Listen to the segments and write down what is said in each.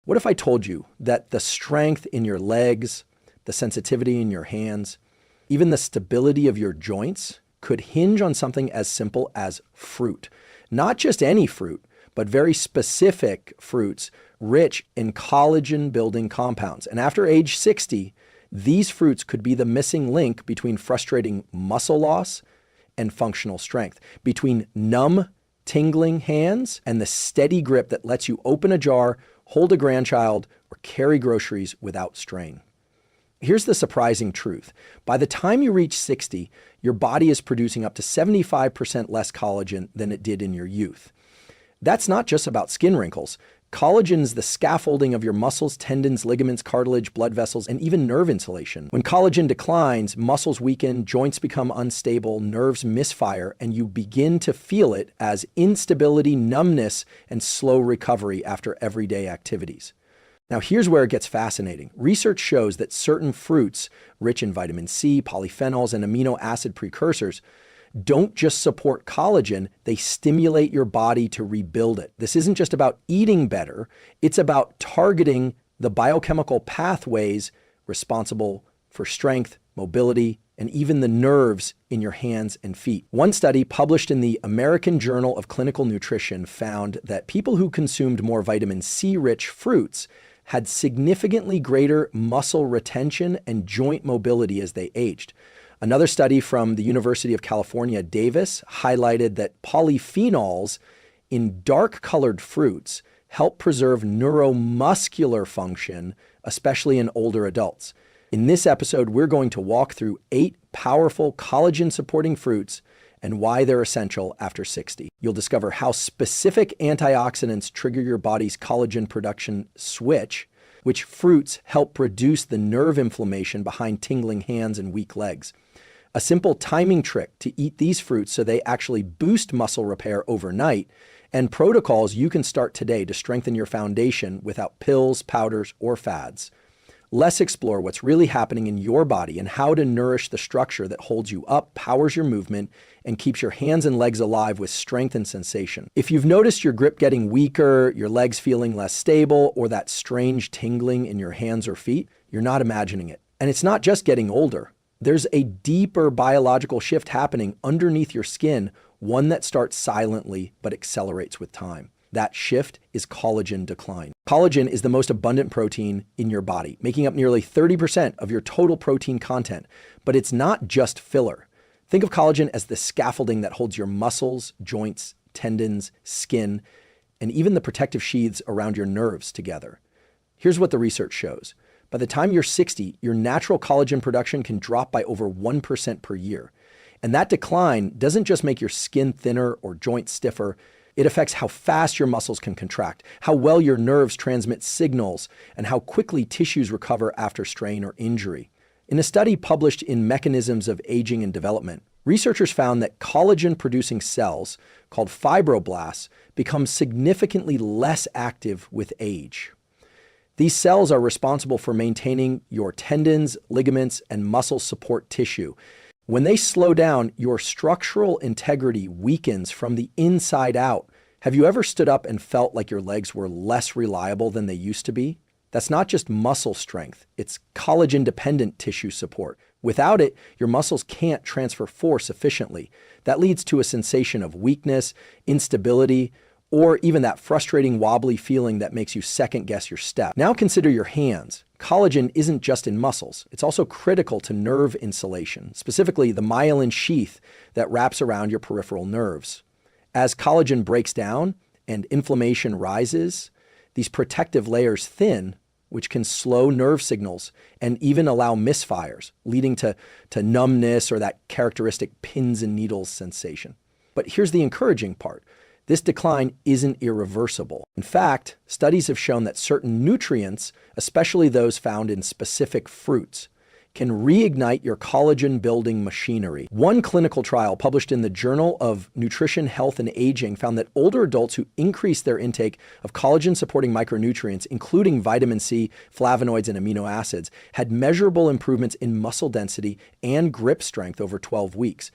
What if I told you that the strength in your legs, the sensitivity in your hands, even the stability of your joints could hinge on something as simple as fruit? Not just any fruit, but very specific fruits rich in collagen-building compounds. And after age 60, these fruits could be the missing link between frustrating muscle loss and functional strength, between numb, tingling hands and the steady grip that lets you open a jar, hold a grandchild, or carry groceries without strain. Here's the surprising truth. By the time you reach 60, your body is producing up to 75% less collagen than it did in your youth. That's not just about skin wrinkles. Collagen is the scaffolding of your muscles, tendons, ligaments, cartilage, blood vessels, and even nerve insulation. When collagen declines, muscles weaken, joints become unstable, nerves misfire, and you begin to feel it as instability, numbness, and slow recovery after everyday activities. Now, here's where it gets fascinating. Research shows that certain fruits, rich in vitamin C, polyphenols, and amino acid precursors, don't just support collagen, they stimulate your body to rebuild it. This isn't just about eating better, it's about targeting the biochemical pathways responsible for strength, mobility, and even the nerves in your hands and feet. One study published in the American Journal of Clinical Nutrition found that people who consumed more vitamin C-rich fruits had significantly greater muscle retention and joint mobility as they aged. Another study from the University of California, Davis, highlighted that polyphenols in dark-colored fruits help preserve neuromuscular function, especially in older adults. In this episode, we're going to walk through 8 powerful collagen-supporting fruits and why they're essential after 60. You'll discover how specific antioxidants trigger your body's collagen production switch, which fruits help reduce the nerve inflammation behind tingling hands and weak legs. A simple timing trick to eat these fruits so they actually boost muscle repair overnight, and protocols you can start today to strengthen your foundation without pills, powders, or fads. Let's explore what's really happening in your body and how to nourish the structure that holds you up, powers your movement, and keeps your hands and legs alive with strength and sensation. If you've noticed your grip getting weaker, your legs feeling less stable, or that strange tingling in your hands or feet, you're not imagining it. And it's not just getting older. There's a deeper biological shift happening underneath your skin, one that starts silently but accelerates with time. That shift is collagen decline. Collagen is the most abundant protein in your body, making up nearly 30% of your total protein content. But it's not just filler. Think of collagen as the scaffolding that holds your muscles, joints, tendons, skin, and even the protective sheaths around your nerves together. Here's what the research shows. By the time you're 60, your natural collagen production can drop by over 1% per year. And that decline doesn't just make your skin thinner or joints stiffer, it affects how fast your muscles can contract, how well your nerves transmit signals, and how quickly tissues recover after strain or injury. In a study published in Mechanisms of Aging and Development, researchers found that collagen-producing cells, called fibroblasts, become significantly less active with age. These cells are responsible for maintaining your tendons, ligaments, and muscle support tissue. When they slow down, your structural integrity weakens from the inside out. Have you ever stood up and felt like your legs were less reliable than they used to be? That's not just muscle strength, it's collagen-dependent tissue support. Without it, your muscles can't transfer force efficiently. That leads to a sensation of weakness, instability, or even that frustrating wobbly feeling that makes you second-guess your step. Now consider your hands. Collagen isn't just in muscles. It's also critical to nerve insulation, specifically the myelin sheath that wraps around your peripheral nerves. As collagen breaks down and inflammation rises, these protective layers thin, which can slow nerve signals and even allow misfires, leading to numbness or that characteristic pins and needles sensation. But here's the encouraging part. This decline isn't irreversible. In fact, studies have shown that certain nutrients, especially those found in specific fruits, can reignite your collagen-building machinery. One clinical trial published in the Journal of Nutrition, Health, and Aging found that older adults who increased their intake of collagen-supporting micronutrients, including vitamin C, flavonoids, and amino acids, had measurable improvements in muscle density and grip strength over 12 weeks,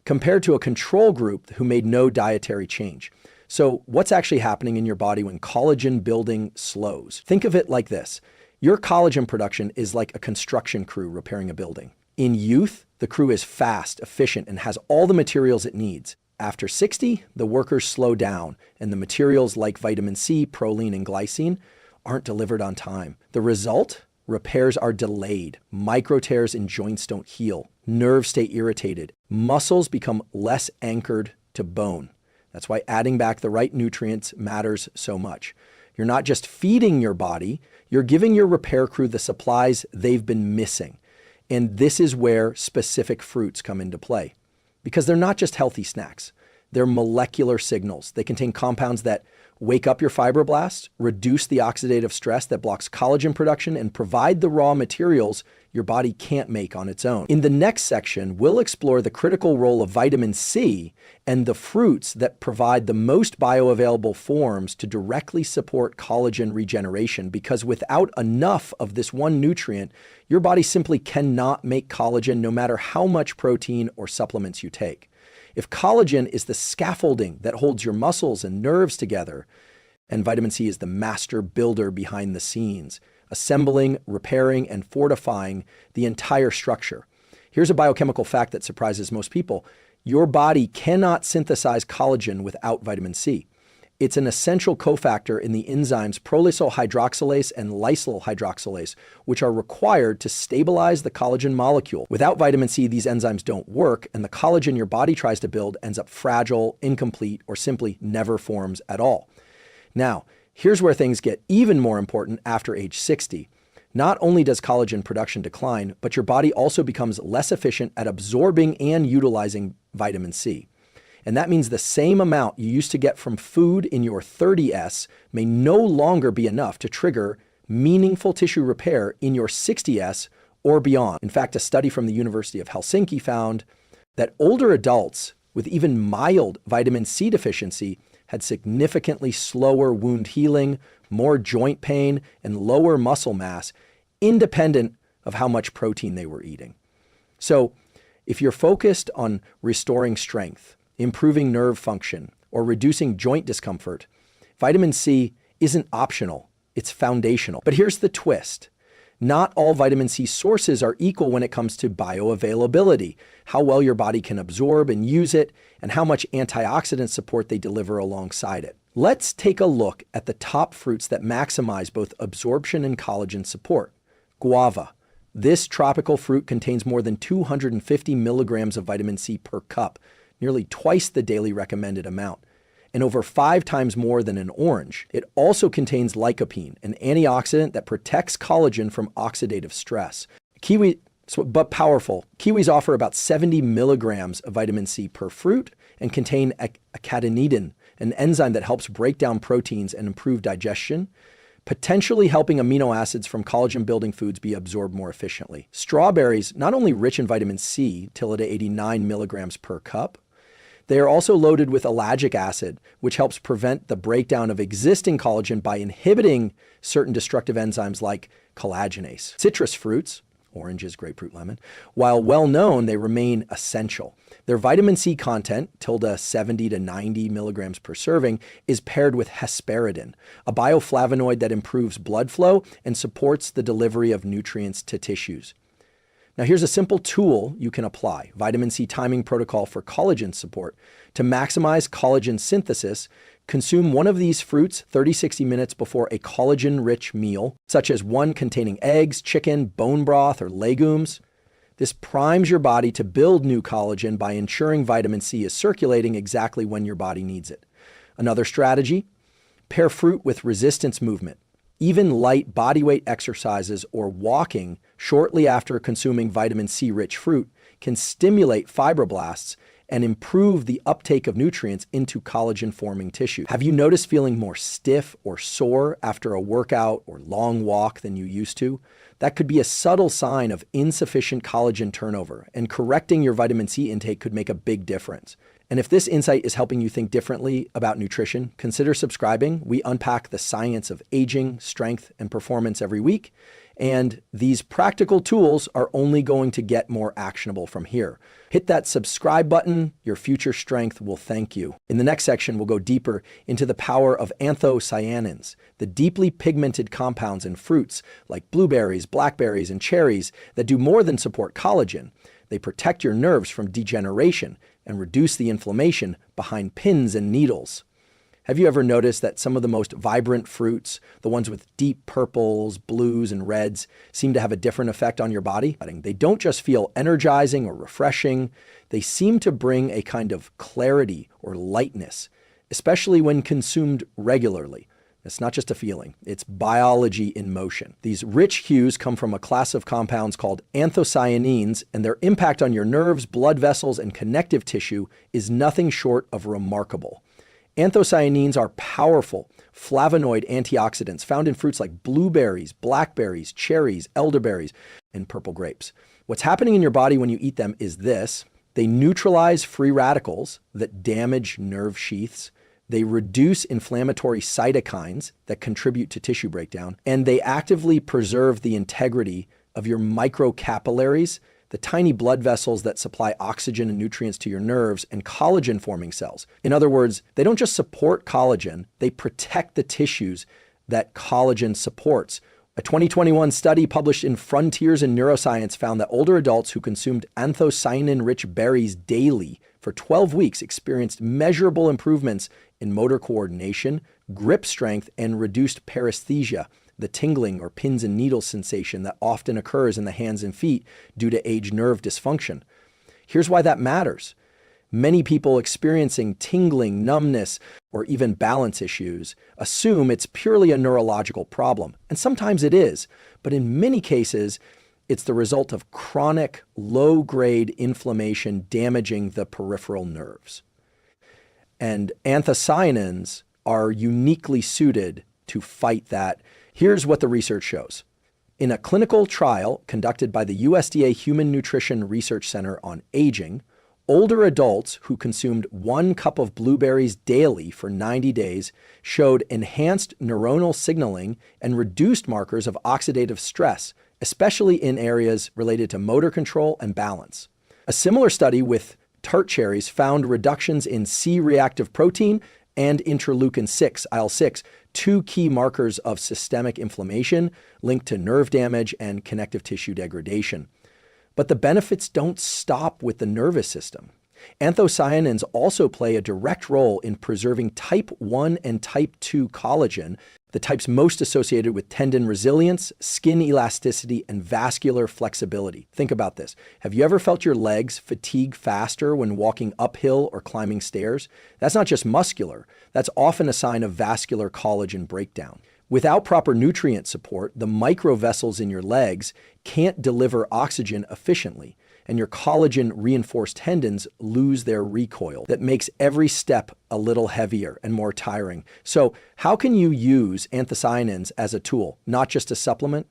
compared to a control group who made no dietary change. So what's actually happening in your body when collagen building slows? Think of it like this. Your collagen production is like a construction crew repairing a building. In youth, the crew is fast, efficient, and has all the materials it needs. After 60, the workers slow down, and the materials like vitamin C, proline, and glycine aren't delivered on time. The result? Repairs are delayed. Micro tears in joints don't heal. Nerves stay irritated. Muscles become less anchored to bone. That's why adding back the right nutrients matters so much. You're not just feeding your body, you're giving your repair crew the supplies they've been missing. And this is where specific fruits come into play. Because they're not just healthy snacks. They're molecular signals. They contain compounds that wake up your fibroblasts, reduce the oxidative stress that blocks collagen production, and provide the raw materials your body can't make on its own. In the next section, we'll explore the critical role of vitamin C and the fruits that provide the most bioavailable forms to directly support collagen regeneration, because without enough of this one nutrient, your body simply cannot make collagen no matter how much protein or supplements you take. If collagen is the scaffolding that holds your muscles and nerves together, and vitamin C is the master builder behind the scenes, assembling, repairing, and fortifying the entire structure. Here's a biochemical fact that surprises most people. Your body cannot synthesize collagen without vitamin C. It's an essential cofactor in the enzymes prolysyl hydroxylase and lysyl hydroxylase, which are required to stabilize the collagen molecule. Without vitamin C, these enzymes don't work, and the collagen your body tries to build ends up fragile, incomplete, or simply never forms at all. Now, here's where things get even more important after age 60. Not only does collagen production decline, but your body also becomes less efficient at absorbing and utilizing vitamin C. And that means the same amount you used to get from food in your 30S may no longer be enough to trigger meaningful tissue repair in your 60S or beyond. In fact, a study from the University of Helsinki found that older adults with even mild vitamin C deficiency had significantly slower wound healing, more joint pain, and lower muscle mass, independent of how much protein they were eating. So, if you're focused on restoring strength, improving nerve function, or reducing joint discomfort, vitamin C isn't optional, it's foundational. But here's the twist. Not all vitamin C sources are equal when it comes to bioavailability, how well your body can absorb and use it, and how much antioxidant support they deliver alongside it. Let's take a look at the top fruits that maximize both absorption and collagen support. Guava. This tropical fruit contains more than 250 milligrams of vitamin C per cup, nearly twice the daily recommended amount, and over 5 times more than an orange. It also contains lycopene, an antioxidant that protects collagen from oxidative stress. Kiwi, but powerful. Kiwis offer about 70 milligrams of vitamin C per fruit and contain acatinidin, an enzyme that helps break down proteins and improve digestion, potentially helping amino acids from collagen-building foods be absorbed more efficiently. Strawberries, not only rich in vitamin C, till at 89 milligrams per cup, they are also loaded with ellagic acid, which helps prevent the breakdown of existing collagen by inhibiting certain destructive enzymes like collagenase. Citrus fruits, oranges, grapefruit, lemon, while well known, they remain essential. Their vitamin C content, tilde 70 to 90 milligrams per serving, is paired with hesperidin, a bioflavonoid that improves blood flow and supports the delivery of nutrients to tissues. Now here's a simple tool you can apply, vitamin C timing protocol for collagen support. To maximize collagen synthesis, consume one of these fruits 30-60 minutes before a collagen-rich meal, such as one containing eggs, chicken, bone broth, or legumes. This primes your body to build new collagen by ensuring vitamin C is circulating exactly when your body needs it. Another strategy, pair fruit with resistance movement. Even light bodyweight exercises or walking shortly after consuming vitamin C-rich fruit can stimulate fibroblasts and improve the uptake of nutrients into collagen-forming tissue. Have you noticed feeling more stiff or sore after a workout or long walk than you used to? That could be a subtle sign of insufficient collagen turnover, and correcting your vitamin C intake could make a big difference. And if this insight is helping you think differently about nutrition, consider subscribing. We unpack the science of aging, strength, and performance every week. And these practical tools are only going to get more actionable from here. Hit that subscribe button. Your future strength will thank you. In the next section, we'll go deeper into the power of anthocyanins, the deeply pigmented compounds in fruits like blueberries, blackberries, and cherries that do more than support collagen. They protect your nerves from degeneration and reduce the inflammation behind pins and needles. Have you ever noticed that some of the most vibrant fruits, the ones with deep purples, blues, and reds, seem to have a different effect on your body? They don't just feel energizing or refreshing, they seem to bring a kind of clarity or lightness, especially when consumed regularly. It's not just a feeling, it's biology in motion. These rich hues come from a class of compounds called anthocyanins, and their impact on your nerves, blood vessels, and connective tissue is nothing short of remarkable. Anthocyanins are powerful flavonoid antioxidants found in fruits like blueberries, blackberries, cherries, elderberries, and purple grapes. What's happening in your body when you eat them is this: they neutralize free radicals that damage nerve sheaths, they reduce inflammatory cytokines that contribute to tissue breakdown, and they actively preserve the integrity of your microcapillaries, the tiny blood vessels that supply oxygen and nutrients to your nerves, and collagen-forming cells. In other words, they don't just support collagen, they protect the tissues that collagen supports. A 2021 study published in Frontiers in Neuroscience found that older adults who consumed anthocyanin-rich berries daily for 12 weeks experienced measurable improvements in motor coordination, grip strength, and reduced paresthesia, the tingling or pins and needles sensation that often occurs in the hands and feet due to age nerve dysfunction. Here's why that matters. Many people experiencing tingling, numbness, or even balance issues assume it's purely a neurological problem, and sometimes it is, but in many cases, it's the result of chronic, low-grade inflammation damaging the peripheral nerves. And anthocyanins are uniquely suited to fight that. Here's what the research shows. In a clinical trial conducted by the USDA Human Nutrition Research Center on Aging, older adults who consumed 1 cup of blueberries daily for 90 days showed enhanced neuronal signaling and reduced markers of oxidative stress, especially in areas related to motor control and balance. A similar study with tart cherries found reductions in C-reactive protein and interleukin-6, IL-6, 2 key markers of systemic inflammation linked to nerve damage and connective tissue degradation. But the benefits don't stop with the nervous system. Anthocyanins also play a direct role in preserving type 1 and type 2 collagen, the types most associated with tendon resilience, skin elasticity, and vascular flexibility. Think about this. Have you ever felt your legs fatigue faster when walking uphill or climbing stairs? That's not just muscular. That's often a sign of vascular collagen breakdown. Without proper nutrient support, the microvessels in your legs can't deliver oxygen efficiently, and your collagen-reinforced tendons lose their recoil. That makes every step a little heavier and more tiring. So how can you use anthocyanins as a tool, not just a supplement?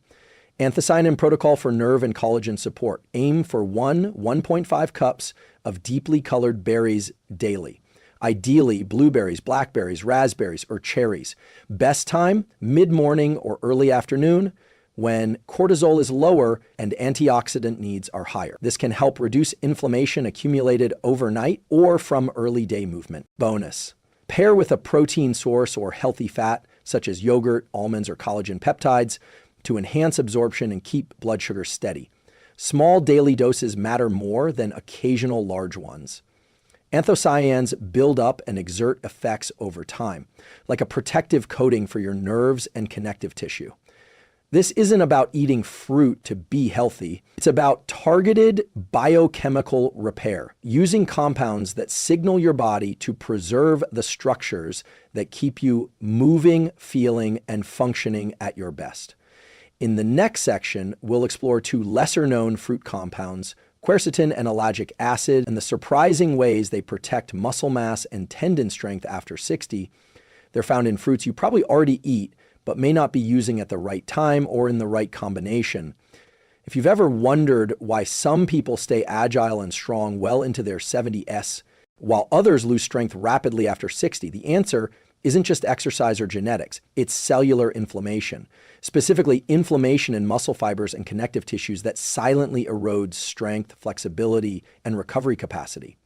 Anthocyanin protocol for nerve and collagen support. Aim for 1.5 cups of deeply colored berries daily. Ideally, blueberries, blackberries, raspberries, or cherries. Best time, mid-morning or early afternoon, when cortisol is lower and antioxidant needs are higher. This can help reduce inflammation accumulated overnight or from early day movement. Bonus: pair with a protein source or healthy fat, such as yogurt, almonds, or collagen peptides, to enhance absorption and keep blood sugar steady. Small daily doses matter more than occasional large ones. Anthocyanins build up and exert effects over time, like a protective coating for your nerves and connective tissue. This isn't about eating fruit to be healthy. It's about targeted biochemical repair, using compounds that signal your body to preserve the structures that keep you moving, feeling, and functioning at your best. In the next section, we'll explore 2 lesser-known fruit compounds, quercetin and ellagic acid, and the surprising ways they protect muscle mass and tendon strength after 60. They're found in fruits you probably already eat, but may not be using at the right time or in the right combination. If you've ever wondered why some people stay agile and strong well into their 70s, while others lose strength rapidly after 60. The answer isn't just exercise or genetics, it's cellular inflammation, specifically inflammation in muscle fibers and connective tissues that silently erodes strength, flexibility, and recovery capacity.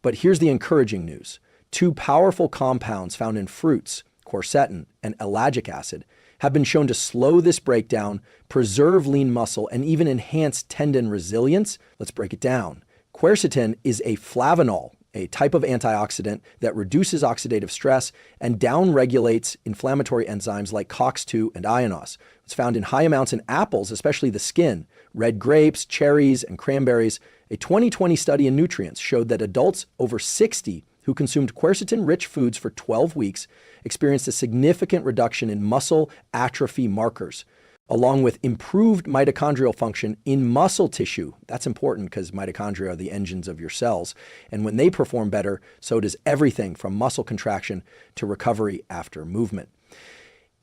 But here's the encouraging news. Two powerful compounds found in fruits, quercetin and ellagic acid, have been shown to slow this breakdown, preserve lean muscle, and even enhance tendon resilience. Let's break it down. Quercetin is a flavanol, a type of antioxidant that reduces oxidative stress and downregulates inflammatory enzymes like COX-2 and Ionos. It's found in high amounts in apples, especially the skin, red grapes, cherries, and cranberries. A 2020 study in Nutrients showed that adults over 60 who consumed quercetin-rich foods for 12 weeks experienced a significant reduction in muscle atrophy markers, along with improved mitochondrial function in muscle tissue. That's important because mitochondria are the engines of your cells. And when they perform better, so does everything from muscle contraction to recovery after movement.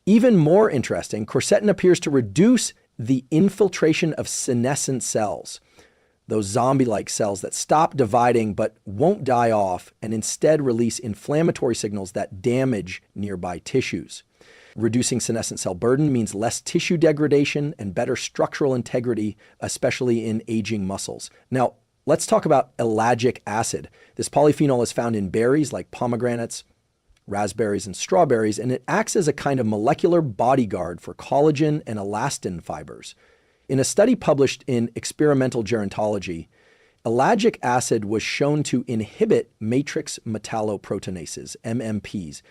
Even more interesting, quercetin appears to reduce the infiltration of senescent cells, those zombie-like cells that stop dividing but won't die off and instead release inflammatory signals that damage nearby tissues. Reducing senescent cell burden means less tissue degradation and better structural integrity, especially in aging muscles. Now, let's talk about ellagic acid. This polyphenol is found in berries like pomegranates, raspberries, and strawberries, and it acts as a kind of molecular bodyguard for collagen and elastin fibers. In a study published in Experimental Gerontology, ellagic acid was shown to inhibit matrix metalloproteinases, MMPs,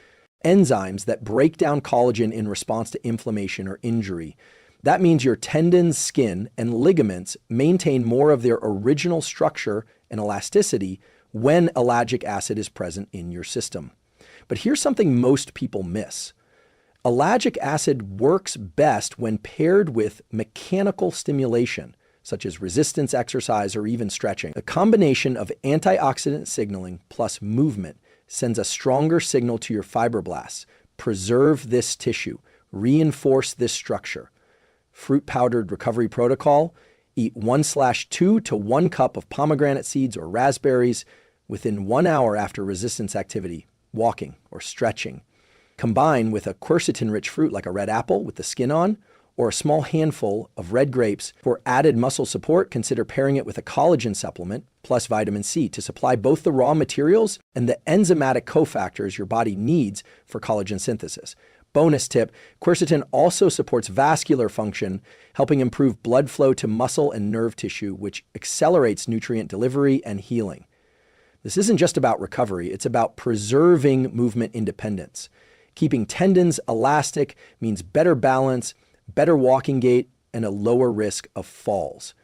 enzymes that break down collagen in response to inflammation or injury. That means your tendons, skin, and ligaments maintain more of their original structure and elasticity when ellagic acid is present in your system. But here's something most people miss. Ellagic acid works best when paired with mechanical stimulation, such as resistance exercise or even stretching. A combination of antioxidant signaling plus movement sends a stronger signal to your fibroblasts. Preserve this tissue, reinforce this structure. Fruit powdered recovery protocol: eat 1/2 to 1 cup of pomegranate seeds or raspberries within 1 hour after resistance activity, walking or stretching. Combine with a quercetin-rich fruit like a red apple with the skin on, or a small handful of red grapes. For added muscle support, consider pairing it with a collagen supplement plus vitamin C to supply both the raw materials and the enzymatic cofactors your body needs for collagen synthesis. Bonus tip, quercetin also supports vascular function, helping improve blood flow to muscle and nerve tissue, which accelerates nutrient delivery and healing. This isn't just about recovery, it's about preserving movement independence. Keeping tendons elastic means better balance, better walking gait, and a lower risk of falls.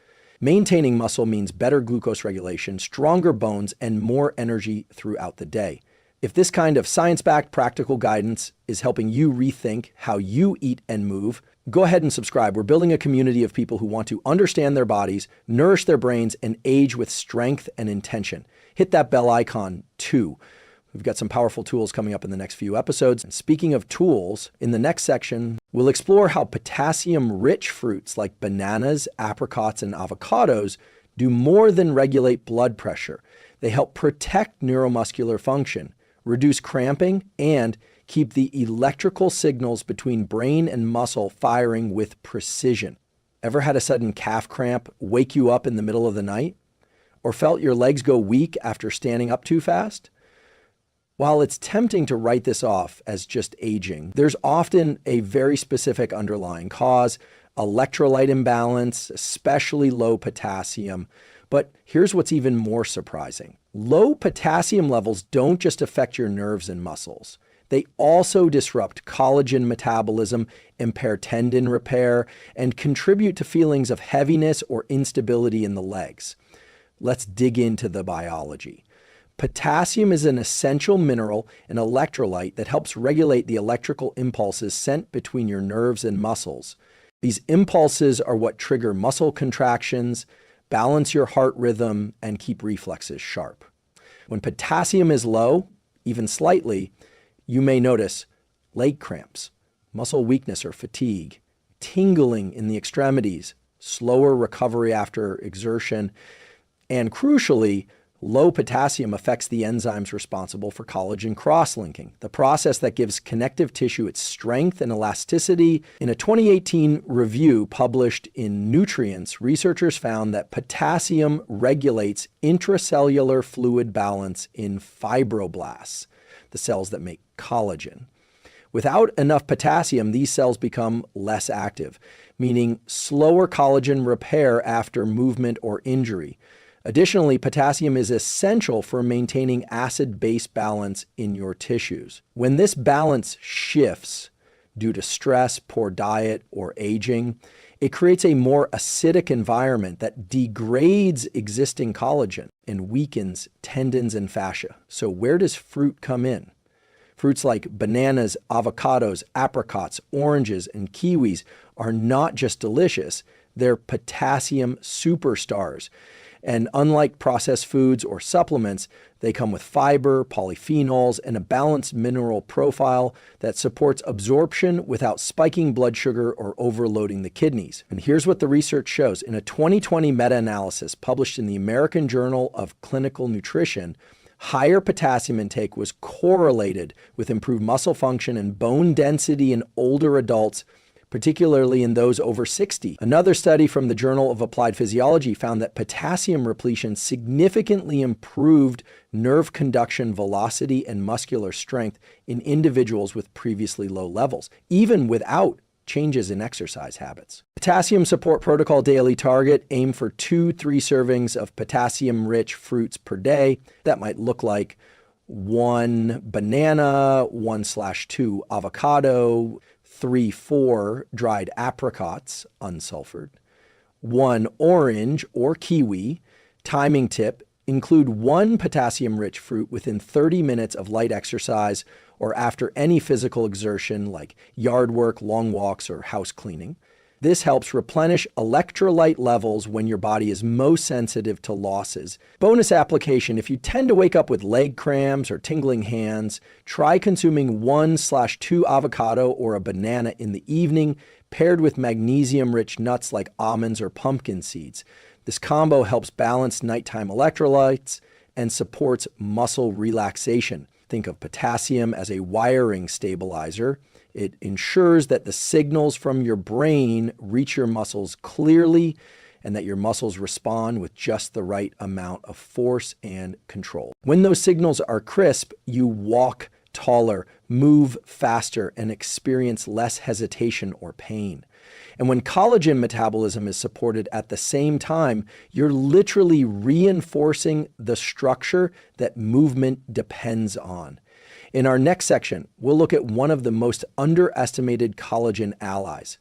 Maintaining muscle means better glucose regulation, stronger bones, and more energy throughout the day. If this kind of science-backed practical guidance is helping you rethink how you eat and move, go ahead and subscribe. We're building a community of people who want to understand their bodies, nourish their brains, and age with strength and intention. Hit that bell icon too. We've got some powerful tools coming up in the next few episodes. And speaking of tools, in the next section, we'll explore how potassium-rich fruits like bananas, apricots, and avocados do more than regulate blood pressure. They help protect neuromuscular function, reduce cramping, and keep the electrical signals between brain and muscle firing with precision. Ever had a sudden calf cramp wake you up in the middle of the night? Or felt your legs go weak after standing up too fast? While it's tempting to write this off as just aging, there's often a very specific underlying cause: electrolyte imbalance, especially low potassium. But here's what's even more surprising. Low potassium levels don't just affect your nerves and muscles. They also disrupt collagen metabolism, impair tendon repair, and contribute to feelings of heaviness or instability in the legs. Let's dig into the biology. Potassium is an essential mineral and electrolyte that helps regulate the electrical impulses sent between your nerves and muscles. These impulses are what trigger muscle contractions, balance your heart rhythm, and keep reflexes sharp. When potassium is low, even slightly, you may notice leg cramps, muscle weakness or fatigue, tingling in the extremities, slower recovery after exertion, and crucially, Low potassium affects the enzymes responsible for collagen cross-linking, the process that gives connective tissue its strength and elasticity. In a 2018 review published in Nutrients, researchers found that potassium regulates intracellular fluid balance in fibroblasts, the cells that make collagen. Without enough potassium, these cells become less active, meaning slower collagen repair after movement or injury. Additionally, potassium is essential for maintaining acid-base balance in your tissues. When this balance shifts due to stress, poor diet, or aging, it creates a more acidic environment that degrades existing collagen and weakens tendons and fascia. So where does fruit come in? Fruits like bananas, avocados, apricots, oranges, and kiwis are not just delicious, they're potassium superstars. And unlike processed foods or supplements, they come with fiber, polyphenols, and a balanced mineral profile that supports absorption without spiking blood sugar or overloading the kidneys. And here's what the research shows. In a 2020 meta-analysis published in the American Journal of Clinical Nutrition, higher potassium intake was correlated with improved muscle function and bone density in older adults, particularly in those over 60. Another study from the Journal of Applied Physiology found that potassium repletion significantly improved nerve conduction velocity and muscular strength in individuals with previously low levels, even without changes in exercise habits. Potassium Support Protocol Daily Target: aim for 2-3 servings of potassium-rich fruits per day. That might look like 1 banana, 1/2 avocado, 3-4 dried apricots, unsulfured, 1 orange or kiwi. Timing tip: include 1 potassium-rich fruit within 30 minutes of light exercise or after any physical exertion like yard work, long walks, or house cleaning. This helps replenish electrolyte levels when your body is most sensitive to losses. Bonus application: if you tend to wake up with leg cramps or tingling hands, try consuming 1/2 avocado or a banana in the evening, paired with magnesium-rich nuts like almonds or pumpkin seeds. This combo helps balance nighttime electrolytes and supports muscle relaxation. Think of potassium as a wiring stabilizer. It ensures that the signals from your brain reach your muscles clearly and that your muscles respond with just the right amount of force and control. When those signals are crisp, you walk taller, move faster, and experience less hesitation or pain. And when collagen metabolism is supported at the same time, you're literally reinforcing the structure that movement depends on. In our next section, we'll look at one of the most underestimated collagen allies: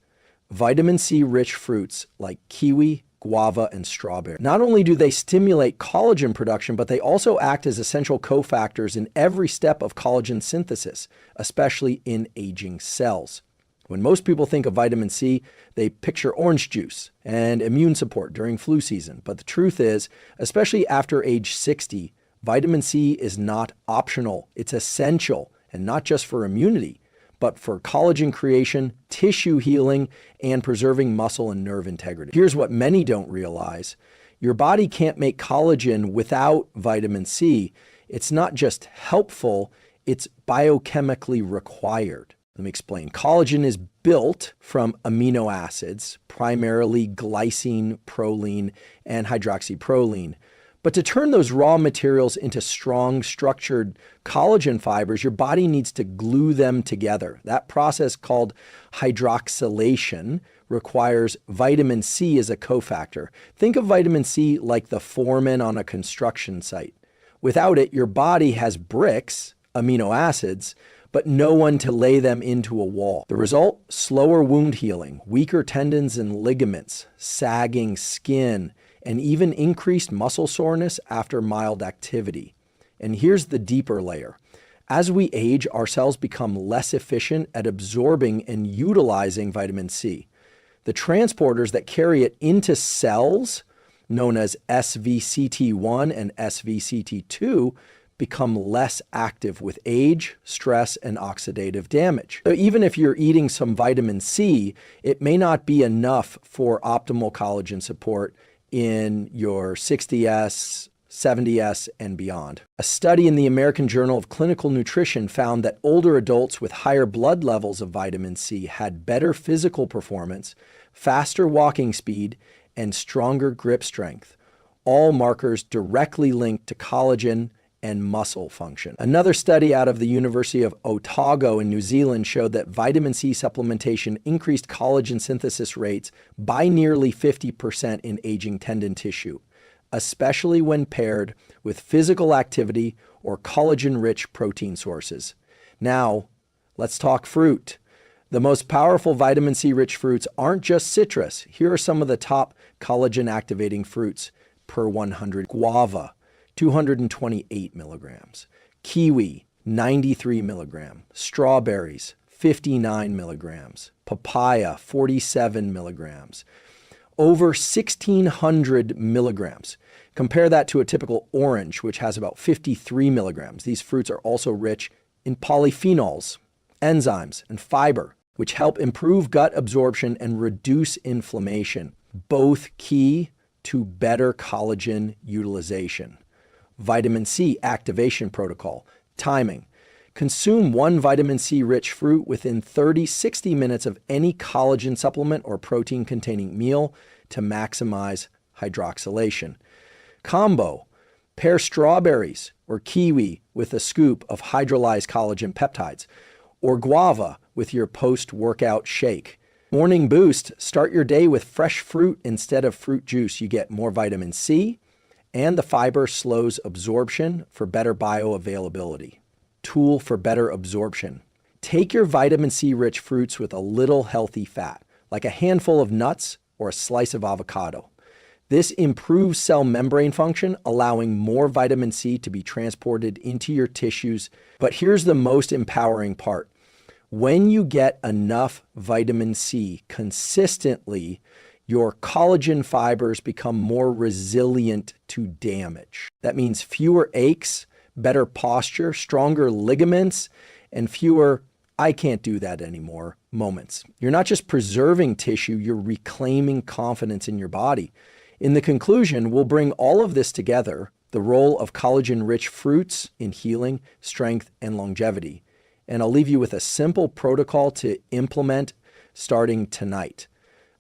vitamin C-rich fruits like kiwi, guava, and strawberry. Not only do they stimulate collagen production, but they also act as essential cofactors in every step of collagen synthesis, especially in aging cells. When most people think of vitamin C, they picture orange juice and immune support during flu season. But the truth is, especially after age 60, vitamin C is not optional. It's essential, and not just for immunity, but for collagen creation, tissue healing, and preserving muscle and nerve integrity. Here's what many don't realize. Your body can't make collagen without vitamin C. It's not just helpful, it's biochemically required. Let me explain. Collagen is built from amino acids, primarily glycine, proline, and hydroxyproline. But to turn those raw materials into strong, structured collagen fibers, your body needs to glue them together. That process, called hydroxylation, requires vitamin C as a cofactor. Think of vitamin C like the foreman on a construction site. Without it, your body has bricks, amino acids, but no one to lay them into a wall. The result: slower wound healing, weaker tendons and ligaments, sagging skin, and even increased muscle soreness after mild activity. And here's the deeper layer. As we age, our cells become less efficient at absorbing and utilizing vitamin C. The transporters that carry it into cells, known as SVCT1 and SVCT2, become less active with age, stress, and oxidative damage. So even if you're eating some vitamin C, it may not be enough for optimal collagen support in your 60s, 70S, and beyond. A study in the American Journal of Clinical Nutrition found that older adults with higher blood levels of vitamin C had better physical performance, faster walking speed, and stronger grip strength, all markers directly linked to collagen and muscle function. Another study out of the University of Otago in New Zealand showed that vitamin C supplementation increased collagen synthesis rates by nearly 50% in aging tendon tissue, especially when paired with physical activity or collagen-rich protein sources. Now, let's talk fruit. The most powerful vitamin C-rich fruits aren't just citrus. Here are some of the top collagen-activating fruits per 100. Guava, 228 milligrams. Kiwi, 93 milligrams. Strawberries, 59 milligrams. Papaya, 47 milligrams. Over 1,600 milligrams. Compare that to a typical orange, which has about 53 milligrams. These fruits are also rich in polyphenols, enzymes, and fiber, which help improve gut absorption and reduce inflammation, both key to better collagen utilization. Vitamin C activation protocol, timing. Consume one vitamin C-rich fruit within 30-60 minutes of any collagen supplement or protein-containing meal to maximize hydroxylation. Combo. Pair strawberries or kiwi with a scoop of hydrolyzed collagen peptides, or guava with your post-workout shake. Morning boost. Start your day with fresh fruit instead of fruit juice. You get more vitamin C, and the fiber slows absorption for better bioavailability. Tool for better absorption. Take your vitamin C-rich fruits with a little healthy fat, like a handful of nuts or a slice of avocado. This improves cell membrane function, allowing more vitamin C to be transported into your tissues. But here's the most empowering part. When you get enough vitamin C consistently, your collagen fibers become more resilient to damage. That means fewer aches, better posture, stronger ligaments, and fewer "I can't do that anymore" moments. You're not just preserving tissue, you're reclaiming confidence in your body. In the conclusion, we'll bring all of this together, the role of collagen-rich fruits in healing, strength, and longevity. And I'll leave you with a simple protocol to implement starting tonight.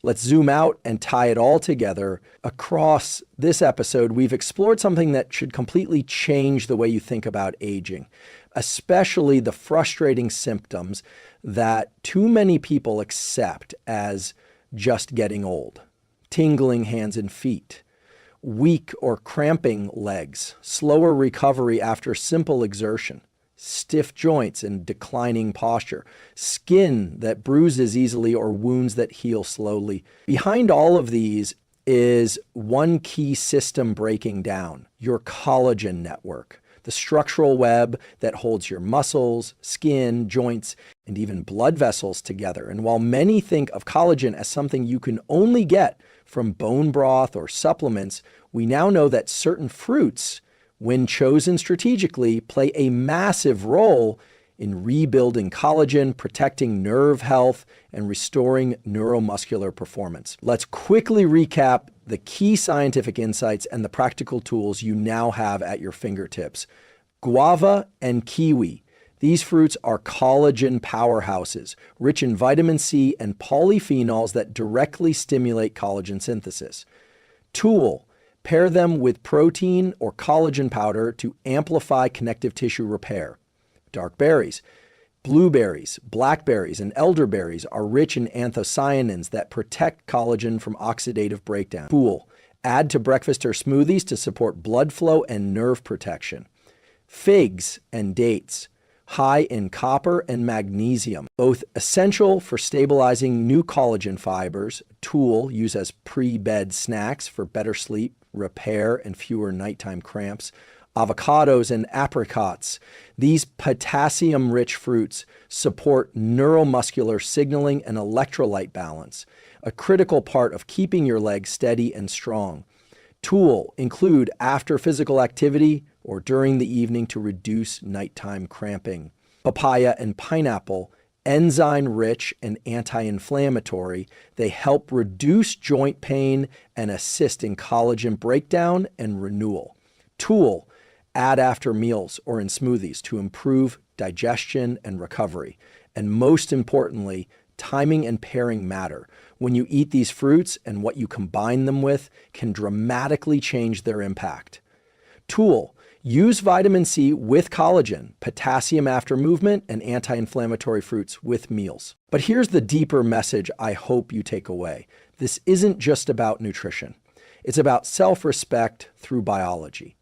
Let's zoom out and tie it all together. Across this episode, we've explored something that should completely change the way you think about aging, especially the frustrating symptoms that too many people accept as just getting old. Tingling hands and feet, weak or cramping legs, slower recovery after simple exertion, stiff joints and declining posture, skin that bruises easily or wounds that heal slowly. Behind all of these is one key system breaking down: your collagen network, the structural web that holds your muscles, skin, joints, and even blood vessels together. And while many think of collagen as something you can only get from bone broth or supplements, we now know that certain fruits, when chosen strategically, play a massive role in rebuilding collagen, protecting nerve health, and restoring neuromuscular performance. Let's quickly recap the key scientific insights and the practical tools you now have at your fingertips. Guava and kiwi. These fruits are collagen powerhouses, rich in vitamin C and polyphenols that directly stimulate collagen synthesis. Tool. Pair them with protein or collagen powder to amplify connective tissue repair. Dark berries. Blueberries, blackberries, and elderberries are rich in anthocyanins that protect collagen from oxidative breakdown. Tool. Add to breakfast or smoothies to support blood flow and nerve protection. Figs and dates. High in copper and magnesium, both essential for stabilizing new collagen fibers. Tool. Use as pre-bed snacks for better sleep, repair, and fewer nighttime cramps. Avocados and apricots. These potassium-rich fruits support neuromuscular signaling and electrolyte balance, a critical part of keeping your legs steady and strong. Tool. Include after physical activity or during the evening to reduce nighttime cramping. Papaya and pineapple. Enzyme-rich and anti-inflammatory, they help reduce joint pain and assist in collagen breakdown and renewal. Tool, add after meals or in smoothies to improve digestion and recovery. And most importantly, timing and pairing matter. When you eat these fruits and what you combine them with can dramatically change their impact. Tool, use vitamin C with collagen, potassium after movement, and anti-inflammatory fruits with meals. But here's the deeper message I hope you take away. This isn't just about nutrition. It's about self-respect through biology.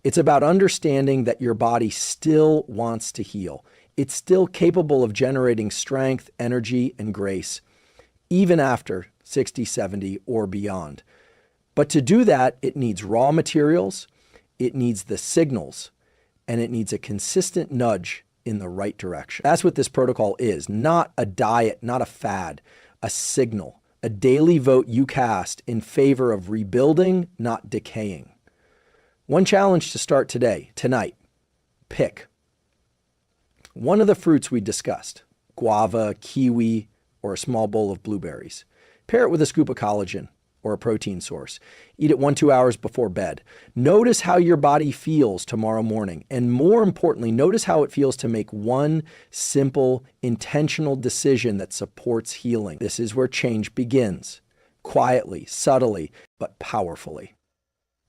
It's about understanding that your body still wants to heal. It's still capable of generating strength, energy, and grace, even after 60, 70, or beyond. But to do that, it needs raw materials, it needs the signals, and it needs a consistent nudge in the right direction. That's what this protocol is, not a diet, not a fad, a signal, a daily vote you cast in favor of rebuilding, not decaying. One challenge to start tonight, pick one of the fruits we discussed, guava, kiwi, or a small bowl of blueberries. Pair it with a scoop of collagen or a protein source. Eat it 1-2 hours before bed. Notice how your body feels tomorrow morning. And more importantly, notice how it feels to make one simple, intentional decision that supports healing. This is where change begins, quietly, subtly, but powerfully.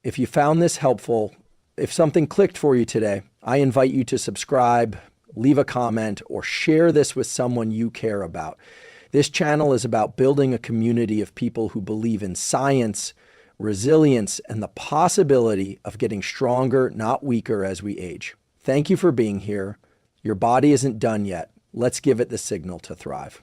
If you found this helpful, if something clicked for you today, I invite you to subscribe, leave a comment, or share this with someone you care about. This channel is about building a community of people who believe in science, resilience, and the possibility of getting stronger, not weaker, as we age. Thank you for being here. Your body isn't done yet. Let's give it the signal to thrive.